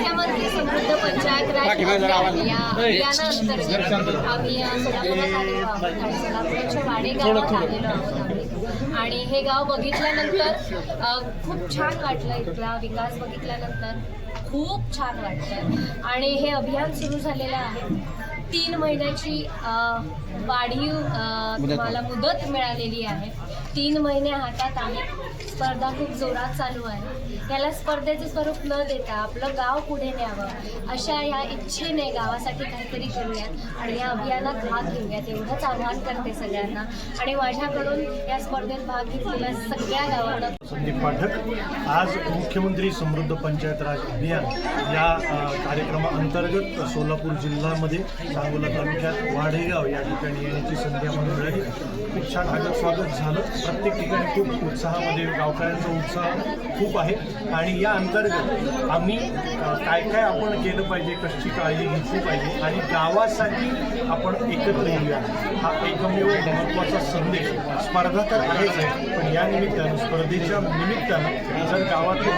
मुख्यमंत्री समृद्ध पंचायत राज अभियान या अभियानाअंतर्गत आम्ही सोलापुरात आलेलो आहोत आणि सोलापुराच्या वाडे गावात आलेलो आहोत आम्ही. आणि हे गाव बघितल्यानंतर खूप छान वाटलं. इथला विकास बघितल्यानंतर खूप छान वाटतं. आणि हे अभियान सुरू झालेलं आहे. 3 महिन्याची वाढीव तुम्हाला मुदत मिळालेली आहे. 3 महिने हातात आहे. स्पर्धा खूप जोरात चालू आहे. याला स्पर्धेचं स्वरूप न देता आपलं गाव पुढे न्यावं अशा या इच्छेने गावासाठी काहीतरी करूयात आणि या अभियानात भाग घेऊयात एवढंच आवाहन करते सगळ्यांना. आणि माझ्याकडून या स्पर्धेत भाग घेतलेल्या सगळ्या गावांना संदीप पाठक आज मुख्यमंत्री समृद्ध पंचायत राज अभियान या कार्यक्रमाअंतर्गत सोलापूर जिल्ह्यामध्ये सांगोला तालुक्यात वाडेगाव या ठिकाणी येण्याची संधी आम्हाला मिळाली. खूप छान आदर स्वागत झालं. प्रत्येक ठिकाणी खूप उत्साहामध्ये गावकऱ्यांचा उत्साह खूप आहे. आणि या अंतर्गत आम्ही काय काय आपण केलं पाहिजे, कशी काळजी घेतली पाहिजे आणि गावासाठी आपण एकत्र येऊया हा एकमेव महत्त्वाचा संदेश. स्पर्धा तर आहेच आहे, पण या निमित्तानं स्पर्धेच्या निमित्तानं जर गावातले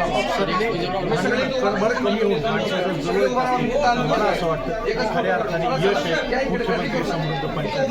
भांडण कमी होऊन माणसाच्या जवळ असतील तर मला असं वाटतं खऱ्या अर्थाने यश आहे मुख्यमंत्री समृद्ध पंचायत